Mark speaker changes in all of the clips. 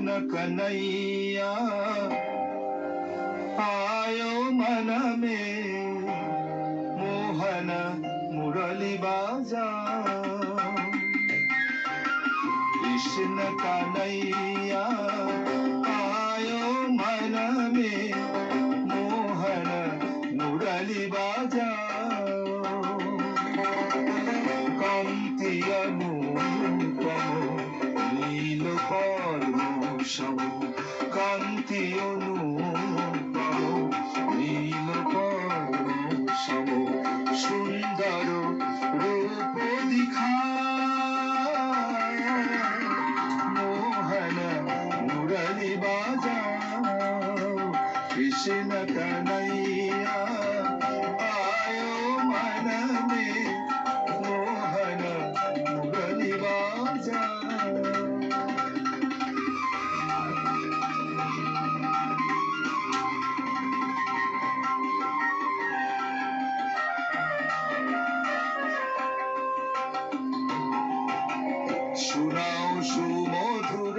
Speaker 1: कृष्ण कन्हैया आयो मन में मोहन मुरली बाजा। कृष्ण कन्हैया आयो मन में मोहन मुरली बाजा। कांति अनुपम नील पर्वशम कांति अनुपम नील पर्वशम सुंदर रूप दिखाए मोहन मुरली बाजा। कृष्ण कन्हैया आयो मन में मोहन मुरली बाजा। सुनाओ सुमधुर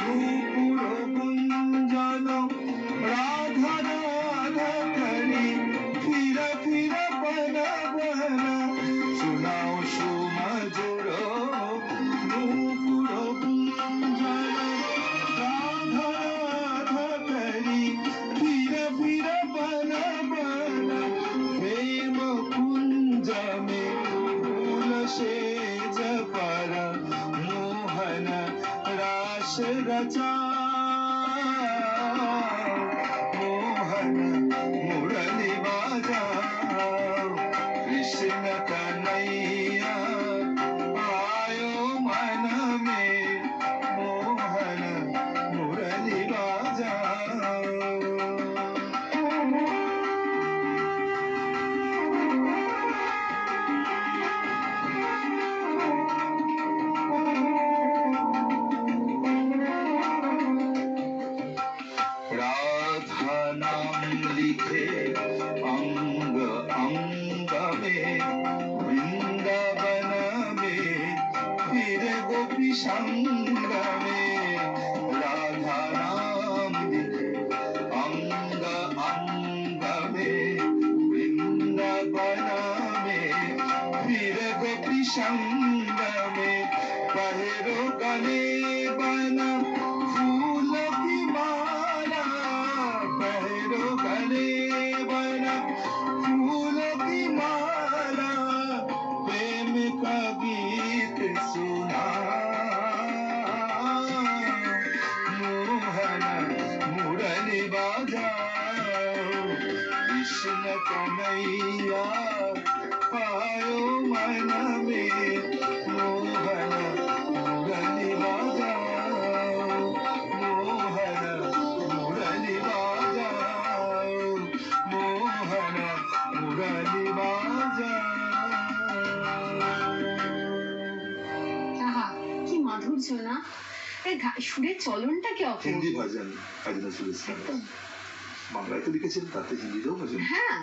Speaker 1: नूपुर गुंजन राधा राधा करी फिर फिर बन बन। सुनाओ सुमधुर नूपुर गुंजन राधा राधा करी फिर फिर बन बन। प्रेम कुंज में फूल से पर मोहन रास रचा मोहन मुरली बाजा। कृष्ण कन्हैया आयो मन में मोहन मुरली बाजा। राधा नाम लिखे अंग अंग में वृंदावन में फिर गोपी संग में। राधा नाम लिखे अंग अंग में वृंदावन में फिर गोपी संग में। पहरो गले बन फूल की माला पहरो गले बन फूल की माला। प्रेम का गीत सुना मोहन मुरली बाजा। कृष्ण कन्हैया आयो मन में मोहन मुरली बाजा। मोहन मुरली बाजा मोहन मुरली बाजा।
Speaker 2: আহা কি মাধুর্য না, এই সুরের চলনটা কি অপূর্ব।
Speaker 1: হিন্দি ভার্জন কাজী নজরুল ইসলাম বাংলায় তো লিখেছেন, তাতে হিন্দিতেও ভার্জন।
Speaker 2: হ্যাঁ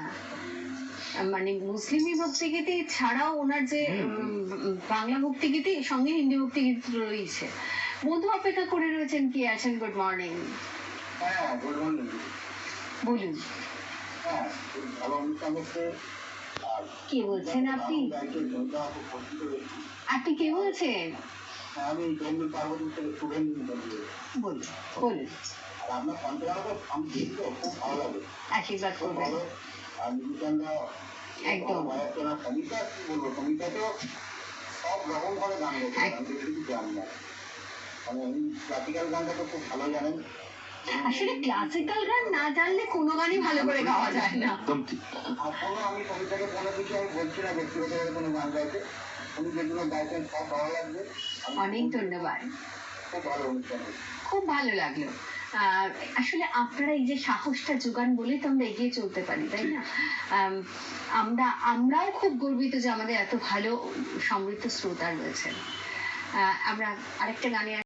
Speaker 2: মানে মুসলিমি ভক্তিগীতি ছাড়াও ওনার যে বাংলা ভক্তিগীতি সঙ্গে হিন্দি ভক্তিগীতি রয়েছে। বন্ধু অপেক্ষা করে রয়েছেন, কি আছেন? Good morning.
Speaker 3: হ্যাঁ গুড মর্নিং।
Speaker 2: বলুন
Speaker 3: হ্যাঁ ভালো অনুষ্ঠান হচ্ছে।
Speaker 2: কে বলছেন আপনি? আপনি কে বলছেন?
Speaker 3: আমি তন্দুর পার্বতী থেকে স্টুডেন্ট
Speaker 2: বলুন বলুন।
Speaker 3: আর আপনার কন্টেন্ট আমি দেখি তো খুব ভালো লাগে।
Speaker 2: আশীর্বাদ করবেন।
Speaker 3: আর মিউজিশিয়ানরা
Speaker 2: একদম
Speaker 3: কবিতা কি বলবো, কবিতা তো সব রকম ভাবে গান করতে আমি কিছু জানি না। মানে উনি ক্লাসিক্যাল গানটা তো খুব ভালো জানেন।
Speaker 2: আসলে ক্লাসিক্যাল গান না জানলে কোনো গানই ভালো করে গাওয়া যায় না।
Speaker 1: একদম ঠিক।
Speaker 3: এখনো আমি কবিতাকে কোনো কিছু আমি বলছি না ব্যক্তিগতভাবে কোনো গান গাইতে। উনি যেগুলো গাইছেন সব ভালো লাগবে।
Speaker 2: অনেক ধন্যবাদ।
Speaker 3: খুব ভালো অনুষ্ঠান,
Speaker 2: খুব ভালো লাগলো। আসলে আপনারা এই যে সাহসটা যোগান বলে তো আমরা এগিয়ে চলতে পারি, তাই না? আমরাও খুব গর্বিত যে আমাদের এত ভালো সমৃদ্ধ শ্রোতা রয়েছে। আমরা আরেকটা গানে